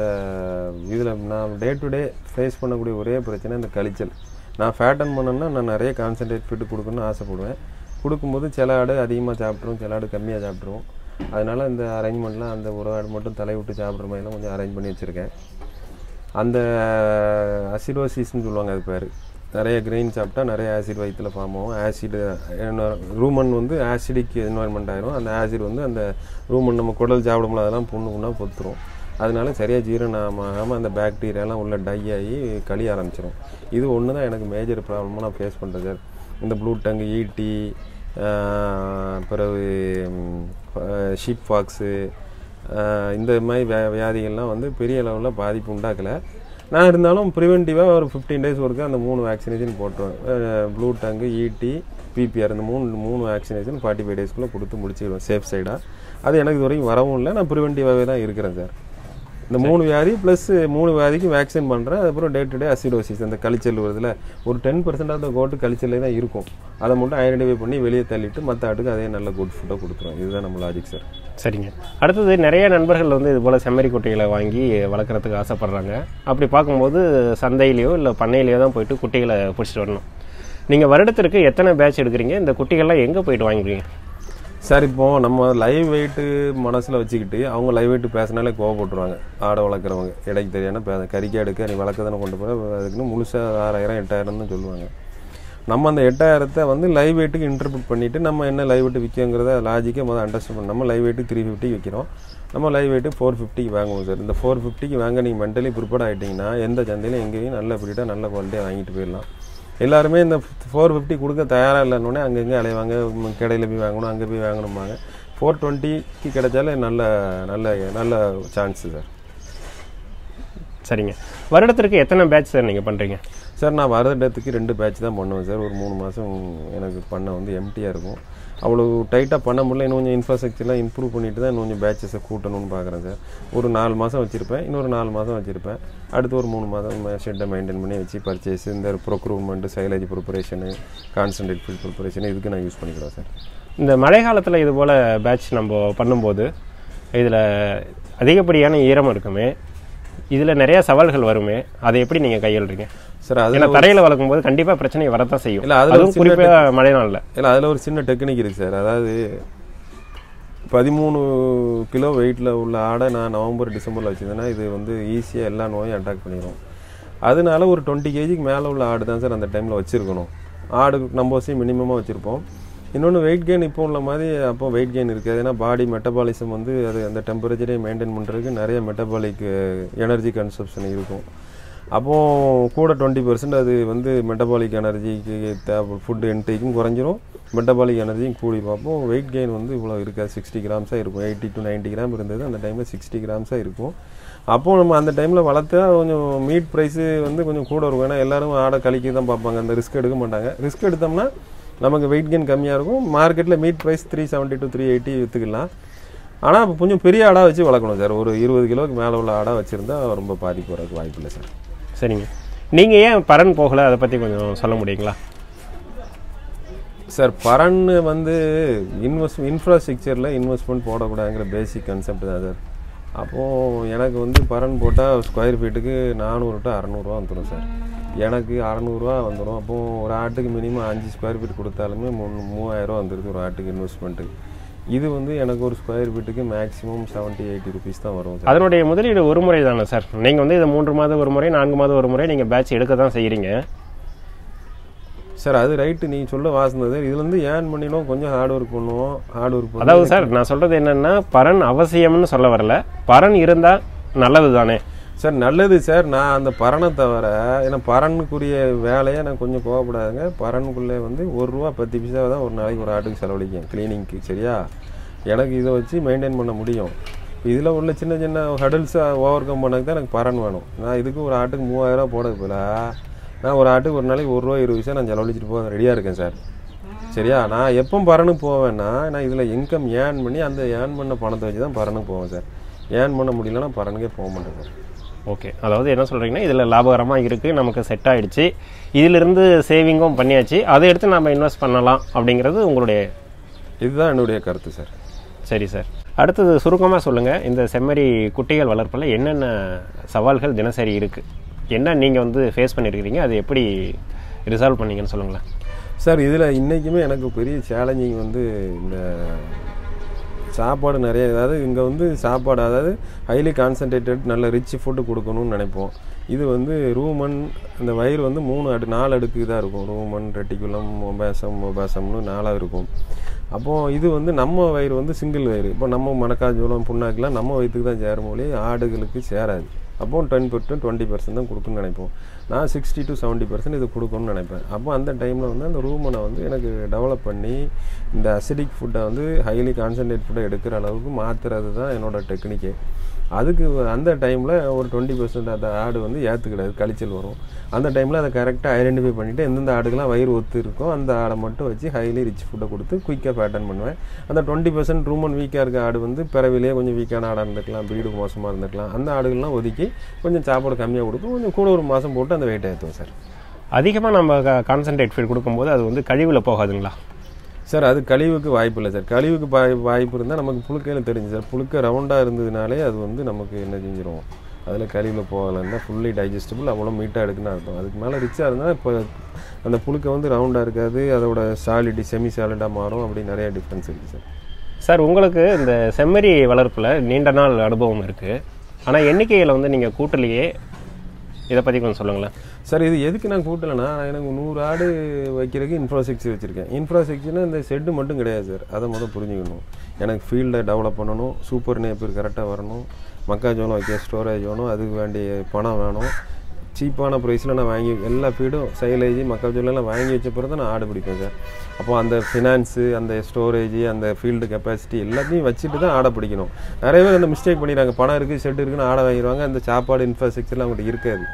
இதில் நான் டே டு டே ஃபேஸ் பண்ணக்கூடிய ஒரே பிரச்சனை இந்த கழிச்சல். நான் ஃபேட்டன் பண்ணேன்னா நான் நிறைய கான்சன்ட்ரேட் ஃபுட்டு கொடுக்கணும்னு ஆசைப்படுவேன். கொடுக்கும்போது சில ஆடு அதிகமாக சாப்பிட்ருவோம், சில ஆடு கம்மியாக சாப்பிட்ருவோம். அதனால் இந்த அரேஞ்ச்மெண்ட்லாம் அந்த ஒரு ஆடு மட்டும் தலை விட்டு சாப்பிட்ற மாதிரிலாம் கொஞ்சம் அரேஞ்ச் பண்ணி வச்சுருக்கேன். அந்த அசிடோசிஸ்ன்னு சொல்லுவாங்க அது பேர். நிறைய கிரெயின் சாப்பிட்டா நிறைய ஆசிட் வயிற்றில் ஃபார்ம் ஆகும். ஆசிடு ரூமன் வந்து ஆசிடிக் என்வாயன்மெண்ட் ஆகிரும். அந்த ஆசிட் வந்து அந்த ரூமன் நம்ம குடல் சாப்பிடும்போது அதெல்லாம் புண்ணாக பொத்துரும். அதனால சரியாக ஜீரணமாகாமல் அந்த பாக்டீரியாலாம் உள்ள டை ஆகி கழிய ஆரம்பிச்சிடும். இது ஒன்று தான் எனக்கு மேஜர் ப்ராப்ளமாக நான் ஃபேஸ் பண்ணுறேன் சார். இந்த ப்ளூ டங்கு, ஈட்டி, பிறகு ஷீப் ஃபாக்ஸு, இந்த மாதிரி வியாதிகள்லாம் வந்து பெரிய அளவில் பாதிப்பு உண்டாக்கலை. நான் இருந்தாலும் ப்ரிவென்டிவாக ஒரு 15 days ஒருக்க அந்த 3 வேக்சினேஷன் போட்டுருவேன். ப்ளூ டங்கு, ஈடி, பிபிஆர் இந்த மூணு வேக்சினேஷன் 45 daysக்குள்ளே கொடுத்து முடிச்சிடுவேன் சேஃப் சைடாக. அது எனக்கு இது வரைக்கும் வரவும் இல்லை. நான் ப்ரிவென்டிவாகவே தான் இருக்கிறேன் சார். இந்த 3 வியாதி ப்ளஸ் 3 வியாதிக்கு வேக்சின் பண்ணுறேன். அதுக்கப்புறம் டே டு டே அசிடோசிஸ் அந்த கழிச்சல் வருதுல, ஒரு 10% ஆஃப் த கோட்டு கழிச்சல்லே தான் இருக்கும். அதை மட்டும் ஐடென்டிஃபை பண்ணி வெளியே தள்ளிட்டு மற்ற ஆட்டுக்கு அதே நல்ல குட் ஃபுட்டாக கொடுத்துருவோம். இதுதான் நம்ம லாஜிக் சார். சரிங்க. அடுத்தது நிறைய நண்பர்கள் வந்து இது போல் செம்மறி குட்டிகளை வாங்கி வளர்க்குறதுக்கு ஆசைப்பட்றாங்க. அப்படி பார்க்கும்போது சந்தையிலையோ இல்லை பண்ணையிலையோ தான் போயிட்டு குட்டிகளை பிடிச்சிட்டு வரணும். நீங்கள் வருடத்திற்கு எத்தனை பேட்ச் எடுக்கிறீங்க? இந்த குட்டிகள்லாம் எங்கே போயிட்டு வாங்கிக்கிறீங்க சார்? இப்போது நம்ம லைவ் வெயிட்டு மனசில் வச்சுக்கிட்டு அவங்க லைவ் வெயிட்டு பேசினாலே கோவப்பட்டுருவாங்க. ஆடை வளர்க்குறவங்க இடைக்கு தெரியாமல் கறிக்கா எடுக்க நீ வளர்க்க தானே கொண்டு போகிற, அதுக்குன்னு முழுசாக 6000 8000 தான் சொல்லுவாங்க. நம்ம அந்த 8000 வந்து லைவ் வெயிட்டுக்கு இன்டர்பிரட் பண்ணிவிட்டு நம்ம என்ன லைவ் வெயிட்டு விற்கிறோங்கிறத லாஜிக்காக முதல் அண்டர்ஸ்டாண்ட் பண்ணி நம்ம லைவ் வெயிட்டு 350 விற்கிறோம். நம்ம லைவ் வெயிட்டு 450 வாங்குவோம் சார். இந்த 450 வாங்க நீங்கள் மென்டலி ப்ரிப்பேர்ட் ஆகிட்டிங்கன்னா எந்த சந்தையிலும் எங்கேயும் நல்ல ப்ரீடாக நல்ல குவாலிட்டியாக வாங்கிட்டு போயிடலாம். எல்லாருமே இந்த 450 கொடுக்க தயாராக இல்லைன்னொடனே அங்கங்கே அலைவாங்க, கடையில் போய் வாங்கணும், அங்கே போய் வாங்கணும்பாங்க. 420 கிடைச்சாலே நல்ல நல்ல நல்ல சான்ஸு சார். சரிங்க. வருடத்திற்கு எத்தனை பேட்ச் சார் நீங்கள் பண்ணுறீங்க? சார் நான் வருடத்துக்கு 2 பேட்ச் தான் பண்ணுவேன் சார். ஒரு 3 மாதம் எனக்கு பண்ண வந்து எம்டியாக இருக்கும். அவ்வளோ டைட்டாக பண்ண முடியல. இன்னும் கொஞ்சம் இன்ஃப்ராஸ்ட்ரக்சர்லாம் இம்ப்ரூவ் பண்ணிட்டு தான் இன்னும் கொஞ்சம் பேட்சஸை கூட்டணும்னு பார்க்குறேன் சார். ஒரு 4 மாதம் வச்சுருப்பேன், இன்னொரு 4 மாதம் வச்சுருப்பேன். அடுத்து ஒரு 3 மாதம் ஷெட்டை மெயின்டைன் பண்ணி வச்சு பர்ச்சேஸ், இந்த procurement, silage preparation, concentrate field preparation இதுக்கு நான் யூஸ் பண்ணிக்கிறேன் சார். இந்த மழை காலத்தில் இது போல் பேட்ச் நம்ம பண்ணும்போது இதில் அதிகப்படியான ஈரம் இருக்குமே, இதில் நிறைய சவால்கள் வருமே, அதை எப்படி நீங்கள் கையாளுறீங்க சார்? அதில் தரையில் வளர்க்கும் போது கண்டிப்பாக பிரச்சனை வரத்தான் செய்யும். இல்லை அதுவும் குறிப்பாக மழை நாளில். இல்லை அதில் ஒரு சின்ன டெக்னிக் இருக்குது சார். அதாவது 13 கிலோ வெயிட்டில் உள்ள ஆடை நான் நவம்பர் டிசம்பரில் வச்சுருந்தேன்னா இது வந்து ஈஸியாக எல்லா நோயும் அட்டாக் பண்ணிடும். அதனால ஒரு 20 kgக்கு மேலே உள்ள ஆடு தான் சார் அந்த டைமில் வச்சுருக்கணும். ஆடு நம்பர்ஸையும் மினிமமாக வச்சுருப்போம். இன்னொன்று வெயிட் கெயின் இப்போ உள்ள மாதிரி அப்போ வெயிட் கெயின் இருக்குது. ஏன்னா பாடி மெட்டபாலிசம் வந்து அது அந்த டெம்பரேச்சரை மெயின்டைன் பண்ணுறதுக்கு நிறைய மெட்டபாலிக் எனர்ஜி கன்சப்ஷன் இருக்கும். அப்போது கூட 20% அது வந்து மெட்டபாலிக் எனர்ஜிக்கு தேவை ஃபுட் இன்டேக்கும் குறைஞ்சிரும், மெட்டபாலிக் எனர்ஜியும் கூடி பார்ப்போம். வெயிட் கெயின் வந்து இவ்வளோ இருக்காது, 60 கிராம்ஸாக இருக்கும். 80 to 90 கிராம் இருந்தது அந்த டைமில் 60 கிராம்ஸாக இருக்கும். அப்போது நம்ம அந்த டைமில் வளர்த்தா கொஞ்சம் மீட் ப்ரைஸு வந்து கொஞ்சம் கூட இருக்கும். ஏன்னா எல்லோரும் ஆடை கழிக்க தான் பார்ப்பாங்க, அந்த ரிஸ்க் எடுக்க மாட்டாங்க. ரிஸ்க் எடுத்தோம்னா நமக்கு வெயிட் கெயின் கம்மியாக இருக்கும். மார்க்கெட்டில் மீட் ப்ரைஸ் 370 to 380 விற்றுக்கலாம். ஆனால் இப்போ கொஞ்சம் பெரிய ஆடாக வச்சு வளர்க்கணும் சார். ஒரு 20 கிலோவுக்கு மேலே உள்ள ஆடாக வச்சுருந்தா ரொம்ப பாதிப்பு வரதுக்கு வாய்ப்பு இல்லை சார். சரிங்க. நீங்கள் ஏன் பரன் போகலை, அதை பற்றி கொஞ்சம் சொல்ல முடியுங்களா சார்? பரன் வந்து இன்ஃப்ராஸ்ட்ரக்சரில் இன்வெஸ்ட்மெண்ட் போடக்கூடாதுங்கிற பேசிக் கான்செப்ட் தான் சார். அப்போது எனக்கு வந்து பரன் போட்டால் ஸ்கொயர் ஃபீட்டுக்கு 400 to 600 வந்துடும் சார். எனக்கு 600 வந்துடும். அப்போது ஒரு ஆட்டுக்கு மினிமம் 5 ஸ்கொயர் ஃபீட் கொடுத்தாலுமே 3000 வந்துடுது ஒரு ஆட்டுக்கு இன்வெஸ்ட்மெண்ட்டு. இது வந்து எனக்கு ஒரு ஸ்கொயர் ஃபீட்டுக்கு மேக்ஸிமம் 70-80 rupees தான் வரும் சார். அதனுடைய முதலீடு ஒரு முறை தானே சார்? நீங்கள் வந்து இதை 3 மாதம் ஒரு முறை 4 மாதம் ஒரு முறை நீங்கள் பேட்ச் எடுக்க தான் செய்கிறீங்க சார். அது ரைட்டு, நீங்கள் சொல்ல வாசனது. இதுல இருந்து ஏர்ன் பண்ணினோம், கொஞ்சம் ஹார்ட் ஒர்க் பண்ணுவோம். ஹார்ட் ஒர்க் அதாவது சார் நான் சொல்கிறது என்னென்னா பரன் அவசியம்னு சொல்ல வரல, பரன் இருந்தால் நல்லது தானே சார்? நல்லது சார். நான் அந்த பரனை தவிர ஏன்னா பரனுக்குரிய வேலையை நான் கொஞ்சம் கோவப்படாதுங்க. பரனுக்குள்ளே வந்து ₹1 10 பைசா தான் ஒரு நாளைக்கு ஒரு ஆட்டுக்கு செலவழிக்கும் கிளீனிங்க்கு. சரியா? எனக்கு இதை வச்சு மெயின்டைன் பண்ண முடியும். இதில் உள்ள சின்ன சின்ன ஹடல்ஸாக ஓவர் கம் பண்ணதுக்கு தான் எனக்கு பரன் வேணும். நான் இதுக்கு ஒரு ஆட்டுக்கு 3000 போடுறது போல நான் ஒரு ஆட்டுக்கு ஒரு நாளைக்கு ₹1.20 நான் செலவழிச்சிட்டு போக ரெடியாக இருக்கேன் சார். சரியா? நான் எப்போ பரனுக்கு போவேன்னா நான் இதில் இன்கம் ஏர்ன் பண்ணி அந்த ஏர்ன் பண்ண பணத்தை வச்சு தான் பரனுக்கு போவேன் சார். ஏர்ன் பண்ண முடியலன்னா பரனுக்கே போக மாட்டேன் சார். ஓகே. அதாவது என்ன சொல்கிறீங்கன்னா இதில் லாபகரமாக இருக்குது, நமக்கு செட் ஆகிடுச்சு, இதிலிருந்து சேவிங்கும் பண்ணியாச்சு, அதை எடுத்து நம்ம இன்வெஸ்ட் பண்ணலாம் அப்படிங்கிறது உங்களுடைய இதுதான் என்னுடைய கருத்து சார். சரி சார். அடுத்தது சுருக்கமாக சொல்லுங்கள், இந்த செம்மறி குட்டிகள் வளர்ப்பில் என்னென்ன சவால்கள் தினசரி இருக்குது, என்ன நீங்கள் வந்து ஃபேஸ் பண்ணியிருக்கிறீங்க, அது எப்படி ரிசால்வ் பண்ணீங்கன்னு சொல்லுங்களேன் சார். இதில் இன்றைக்குமே எனக்கு பெரிய சேலஞ்சிங் வந்து இந்த சாப்பாடு நிறைய, அதாவது இங்கே வந்து சாப்பாடு அதாவது ஹைலி கான்சன்ட்ரேட்டட் நல்ல ரிச் ஃபுட்டு கொடுக்கணும்னு நினைப்போம். இது வந்து ரூமன் இந்த வயிறு வந்து 4 அடுக்கு தான் இருக்கும். ரூமன், ரெட்டிகுலம், மொபாசம்னு 4 இருக்கும். அப்போது இது வந்து நம்ம வயிறு வந்து சிங்கிள் வயிறு. இப்போ நம்ம மணக்காஜோளம் புண்ணாக்கெலாம் நம்ம வயிற்றுக்கு தான் சேரும் போலே ஆடுகளுக்கு சேராது. அப்போ 10% தான் கொடுக்கணும்னு நினைப்போம். நான் 60 to 70% இது கொடுக்கணும்னு நினைப்பேன். அப்போ அந்த டைமில் வந்து அந்த ரூமை வந்து எனக்கு டெவலப் பண்ணி இந்த அசிடிக் ஃபுட்டை வந்து ஹைலி கான்சன்ட்ரேட் ஃபுட்டை எடுக்கிற அளவுக்கு மாற்றுறது தான் என்னோடய டெக்னிக்கே. அதுக்கு அந்த டைமில் ஒரு 20% அந்த ஆடு வந்து ஏற்றுக்கிடாது, கழிச்சல் வரும். அந்த டைமில் அதை கரெக்டாக ஐடென்டிஃபை பண்ணிவிட்டு எந்தெந்த ஆடுகள்லாம் வயிறு ஒத்து இருக்கோ அந்த ஆடை மட்டும் வச்சு ஹைலி ரிச் ஃபுட்டை கொடுத்து குயிக்காக பேட்டர்ன் பண்ணுவேன். அந்த 20% ரூமன் வீக்காக இருக்க ஆடு வந்து பிறவிலே கொஞ்சம் வீக்கான ஆடாக இருந்துக்கலாம், ப்ரீடு மோசமாக இருந்துக்கலாம். அந்த ஆடுகள்லாம் ஒதுக்கி கொஞ்சம் சாப்பாடு கம்மியாக கொடுத்து கொஞ்சம் கூட ஒரு மாதம் போட்டு அந்த வெயிட் ஏற்றுவோம் சார். அதிகமாக நம்ம கான்சன்ட்ரேட் ஃபீட் கொடுக்கும்போது அது வந்து கழிவில் போகாதுங்களா சார்? அது கழிவுக்கு வாய்ப்பு இல்லை சார். கழிவுக்கு வாய்ப்பு இருந்தால் நமக்கு புழுக்கையில் தெரிஞ்சு சார். புழுக்க ரவுண்டாக இருந்ததுனாலே அது வந்து நமக்கு என்ன செஞ்சிடும், அதில் கழிவில் போகலைன்னா ஃபுல்லி டைஜஸ்டபிள், அவ்வளோ மீட்டாக எடுக்குன்னு அர்த்தம். அதுக்கு மேலே ரிச்சாக இருந்தால் இப்போ அந்த புழுக்க வந்து ரவுண்டாக இருக்காது, அதோட சாலிடி செமி சாலிடாக மாறும். அப்படி நிறையா டிஃப்ரென்ஸ் இருக்குது சார். சார், உங்களுக்கு இந்த செம்மறி வளர்ப்பில் நீண்ட நாள் அனுபவம் இருக்குது, ஆனால் எண்ணிக்கையில் வந்து நீங்கள் கூட்டலையே, இதை பற்றி கொஞ்சம் சொல்லுங்களேன் சார். இது எதுக்கு நான் கூட்டலைன்னா, எனக்கு 100 ஆடு வைக்கிறதுக்கு இன்ஃப்ராஸ்ட்ரக்சர் வச்சுருக்கேன். இன்ஃப்ராஸ்ட்ரக்சர்னால் இந்த ஷெட்டு மட்டும் கிடையாது சார், அதை முதல் புரிஞ்சுக்கணும். எனக்கு ஃபீல்டை டெவலப் பண்ணணும், சூப்பர் நேப்பர் கரெக்டாக வரணும், மக்காச்சோளம் வைக்க ஸ்டோரேஜ் வேணும், அதுக்கு வேண்டிய பணம் வேணும். சீப்பான ப்ரைஸில் நான் வாங்கி எல்லா ஃபீடும் சைலேஜ் மக்காச்சோளம்லாம் வாங்கி வச்ச பிறகு தான் நான் ஆடு பிடிப்பேன் சார். அப்போ அந்த ஃபினான்ஸு, அந்த ஸ்டோரேஜ், அந்த ஃபீல்டு கெப்பாசிட்டி எல்லாத்தையும் வச்சுட்டு தான் ஆடை பிடிக்கணும். நிறைய பேர் அந்த மிஸ்டேக் பண்ணிடுறாங்க. பணம் இருக்குது, ஷெட் இருக்குன்னு ஆடை வாங்கிடுவாங்க, அந்த சாப்பாடு இன்ஃப்ராஸ்ட்ரக்சர்லாம் அவங்கள்ட்ட இருக்காது.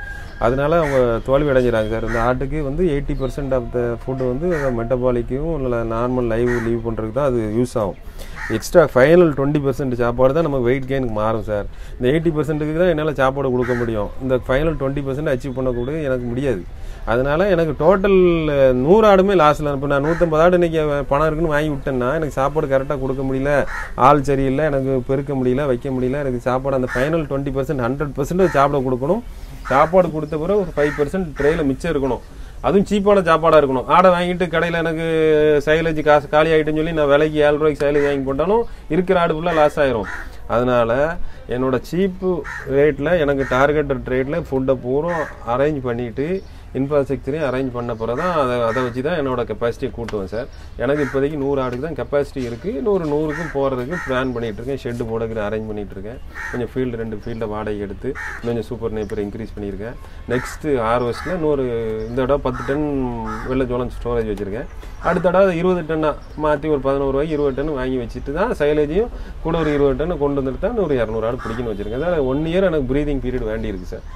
அதனால அவங்க தோல்வி அடைஞ்சிடறாங்க சார். இந்த ஆட்டுக்கு வந்து 80% ஆஃப் த ஃபுட்டு வந்து மெட்டபாலிக்கும் இல்லை நார்மல் லீவ் பண்ணுறதுக்கு தான் அது யூஸ் ஆகும். எக்ஸ்ட்ரா ஃபைனல் 20% சாப்பாடு தான் நமக்கு வெயிட் கெயினுக்கு மாறும் சார். இந்த 80%க்கு தான் என்னால் சாப்பாடு கொடுக்க முடியும். இந்த ஃபைனல் 20% அச்சீவ் பண்ணக்கூடிய எனக்கு முடியாது. அதனால் எனக்கு டோட்டல் 100 ஆடுமே லாஸில். இப்போ நான் 150 ஆடு இன்றைக்கி பணம் இருக்குன்னு வாங்கி விட்டேன்னா எனக்கு சாப்பாடு கரெக்டாக கொடுக்க முடியல, ஆள் சரியில்லை, எனக்கு பெருக்க முடியல, வைக்க முடியல. எனக்கு சாப்பாடு அந்த ஃபைனல் 20% 100% சாப்பிட கொடுக்கணும். சாப்பாடு கொடுத்த பிறகு ஒரு 5% ட்ரேயில் மிச்சம் இருக்கணும். அதுவும் சீப்பான சாப்பாடாக இருக்கணும். ஆடை வாங்கிட்டு கடையில் எனக்கு சைலேஜ் காசு காலி ஆகிட்டுன்னு சொல்லி நான் விலைக்கு 7 ரூபாய்க்கு சைலேஜ் வாங்கி போட்டாலும் இருக்கிற ஆடு ஃபுல்லாக லாஸ் ஆயிரும். அதனால் என்னோட சீப்பு ரேட்டில் எனக்கு டார்கெட்டட் ரேட்டில் ஃபுட்டை பூரா அரேஞ்ச் பண்ணிவிட்டு இன்ஃப்ராஸ்ட்ரக்சரையும் அரேஞ்ச் பண்ண பிறகு தான் அதை வச்சு தான் என்னோடய கெப்பாசிட்டியை கூட்டுவேன் சார். எனக்கு இப்போதைக்கு 100 ஆடுக்கு தான் கெப்பாசிட்டி இருக்குது. 100க்கும் போகிறதுக்கு பிளான் பண்ணிகிட்ருக்கேன். ஷெட்டு போடக்கு அரேஞ்ச் பண்ணிகிட்ருக்கேன். கொஞ்சம் ஃபீல்டு 2 ஃபீல்டை வாடகை எடுத்து கொஞ்சம் சூப்பர் நேப்பர் இன்க்ரீஸ் பண்ணியிருக்கேன். நெக்ஸ்ட்டு ஹார்வெஸ்ட்டில் இந்த தடவை 10 டன் வெள்ளச்சோளம் ஸ்டோரேஜ் வச்சுருக்கேன். அடுத்த தடவை 20 டன்னாக மாற்றி ஒரு 11 ரூபாய்க்கு 20 டன் வாங்கி வச்சுட்டு தான் சைலேஜையும் கூட ஒரு 20 டன் கொண்டு வந்துட்டு தான் ஒரு 200 ஆடு பிடிக்கணும்னு வச்சுருக்கேன். அதாவது 1 இயர் எனக்கு ப்ரீதிங் பீரியட் வேண்டி இருக்குது சார்.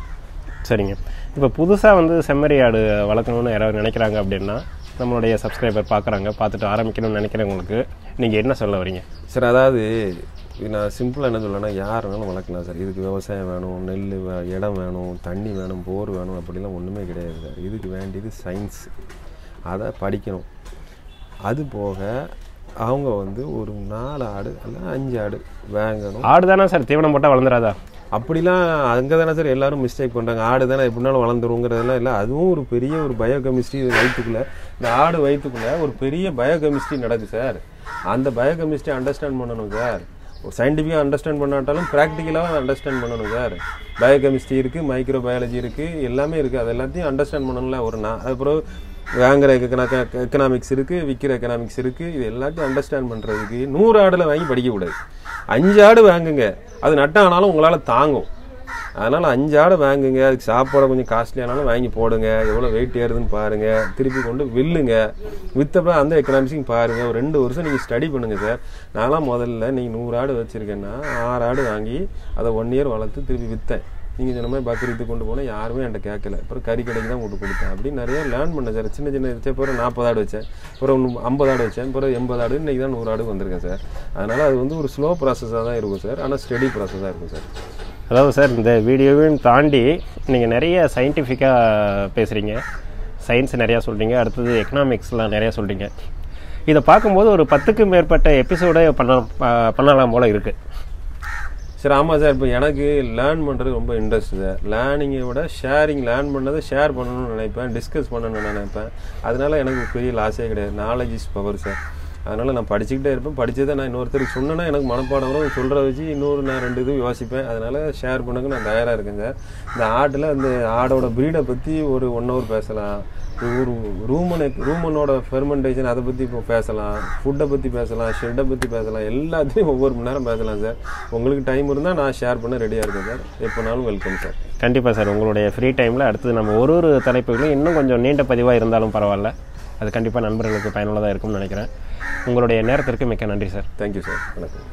சரிங்க. இப்போ புதுசாக வந்து செம்மறி ஆடு வளர்க்கணும்னு யாராவது நினைக்கிறாங்க அப்படின்னா, நம்மளுடைய சப்ஸ்கிரைபர் பார்க்குறாங்க, பார்த்துட்டு ஆரம்பிக்கணும்னு நினைக்கிறவங்களுக்கு நீங்கள் என்ன சொல்ல வரீங்க சார்? அதாவது நான் சிம்பிளாக என்ன சொல்லணும்னா, யார் வேணாலும் வளர்க்கலாம் சார். இதுக்கு விவசாயம் வேணும், நெல் இடம் வேணும், தண்ணி வேணும், போர் வேணும், அப்படிலாம் ஒன்றுமே கிடையாது சார். இதுக்கு வேண்டியது சயின்ஸ், அதை படிக்கணும். அது போக அவங்க வந்து ஒரு 4 ஆடு அல்ல 5 ஆடு வாங்கணும். ஆடு தானே சார் தீவனம் போட்டால் வளர்ந்துடாதா? அப்படிலாம் அங்கே தானே சார் எல்லோரும் மிஸ்டேக் பண்ணுறாங்க. ஆடு தானே எப்படினாலும் வளர்ந்துருங்கிறதெல்லாம் இல்லை. அதுவும் ஒரு பெரிய ஒரு பயோகெமிஸ்ட்ரி வயிற்றுக்குள்ளே, இந்த ஆடு வயிற்றுக்குள்ளே ஒரு பெரிய பயோகெமிஸ்ட்ரி நடக்குது சார். அந்த பயோகெமிஸ்ட்ரி அண்டர்ஸ்டாண்ட் பண்ணணும் சார். ஒரு சயின்டிஃபிக்காக அண்டர்ஸ்டாண்ட் பண்ணாட்டாலும் ப்ராக்டிக்கலாக அண்டர்ஸ்டாண்ட் பண்ணணும் சார். பயோகெமிஸ்ட்ரி இருக்குது, மைக்ரோ பயாலஜி இருக்குது, எல்லாமே இருக்குது. அது எல்லாத்தையும் அண்டர்ஸ்டாண்ட் பண்ணணும்ல. அதுக்கப்புறம் வாங்குகிற எக்கனாமிக்ஸ் இருக்குது, விற்கிற எக்கனாமிக்ஸ் இருக்குது. இது எல்லாத்தையும் அண்டர்ஸ்டாண்ட் பண்ணுறதுக்கு 100 ஆடில் வாங்கி படிக்கக்கூடாது. 5 ஆடு வாங்குங்க, அது நட்டானாலும் உங்களால் தாங்கும். அதனால் 5 ஆடு வாங்குங்க. அதுக்கு சாப்பாடை கொஞ்சம் காஸ்ட்லியானாலும் வாங்கி போடுங்க. எவ்வளோ வெயிட் ஏறுதுன்னு பாருங்கள். திருப்பி கொண்டு வில்லுங்க. விற்றப்பறம் அந்த எக்கனாமிக்ஸையும் பாருங்கள். ஒரு 2 வருஷம் நீங்கள் ஸ்டடி பண்ணுங்கள் சார். நான்லாம் முதல்ல நீங்கள் 100 ஆடு வச்சுருக்கேன்னா 6 ஆடு வாங்கி அதை 1 இயர் வளர்த்து திருப்பி விற்றேன். நீங்கள் சொன்ன மாதிரி பக்ரீத்து கொண்டு போனால் யாருமே என்கிட்ட கேட்கல. அப்புறம் கறி கடைக்கு தான் கொண்டு கொடுத்தேன். அப்படி நிறைய லேர்ன் பண்ணேன் சார். சின்ன வச்சேன், அப்புறம் 40 ஆடு வச்சேன், அப்புறம் 50 ஆடு வச்சேன், அப்புறம் 80 ஆடு, இன்றைக்கி தான் 100 ஆடு வந்திருக்கேன் சார். அதனால் அது வந்து ஒரு ஸ்லோ ப்ராசஸாக தான் இருக்கும் சார். ஆனால் ஸ்டடி ப்ராசஸாக இருக்கும் சார். அதாவது சார், இந்த வீடியோவையும் தாண்டி நீங்கள் நிறைய சயின்டிஃபிக்காக பேசுகிறீங்க, சயின்ஸ் நிறையா சொல்கிறீங்க, அடுத்தது எக்கனாமிக்ஸ்லாம் நிறையா சொல்கிறீங்க. இதை பார்க்கும்போது ஒரு 10க்கும் மேற்பட்ட எபிசோடே பண்ணலாம் போல் இருக்குது சார். ஆமாம் சார். இப்போ எனக்கு லேர்ன் பண்ணுறது ரொம்ப இன்ட்ரெஸ்ட் சார். லேர்னிங்கை விட ஷேரிங், லேர்ன் பண்ணதை ஷேர் பண்ணணும்னு நினைப்பேன், டிஸ்கஸ் பண்ணணும்னு நினைப்பேன். அதனால எனக்கு பெரிய லாஸே கிடையாது. Knowledge is power sir. அதனால் நான் படிச்சுக்கிட்டே இருப்பேன். படித்ததை நான் இன்னொருத்தருக்கு சொன்னேன்னா எனக்கு மனப்பாடம் வரும். சொல்கிற வச்சு நான் 2 இது யோசிப்பேன். அதனால் ஷேர் பண்ணக்கு நான் தயாராக இருக்கேன் சார். இந்த ஆட்டில் இந்த ஆடோட ப்ரீடை பற்றி ஒரு 1 ஹவர் பேசலாம், ஒரு ரூமனோட ஃபெர்மெண்டேஷன் அதை பற்றி இப்போ பேசலாம், ஃபுட்டை பற்றி பேசலாம், ஷெட்டை பற்றி பேசலாம், எல்லாத்தையும் ஒவ்வொரு மணி நேரம் பேசலாம் சார். உங்களுக்கு டைம் இருந்தால் நான் ஷேர் பண்ண ரெடியாக இருக்கேன் சார். எப்போனாலும் வெல்கம் சார். கண்டிப்பாக சார். உங்களுடைய ஃப்ரீ டைமில் அடுத்தது நம்ம ஒரு தலைப்புகளும் இன்னும் கொஞ்சம் நீண்ட பதிவாக இருந்தாலும் பரவாயில்ல, அது கண்டிப்பாக நண்பர்களுக்கு பயனுள்ளதாக இருக்கும்னு நினைக்கிறேன். உங்களுடைய நேரத்திற்கு மிக்க நன்றி சார். Thank you sir. வணக்கம்.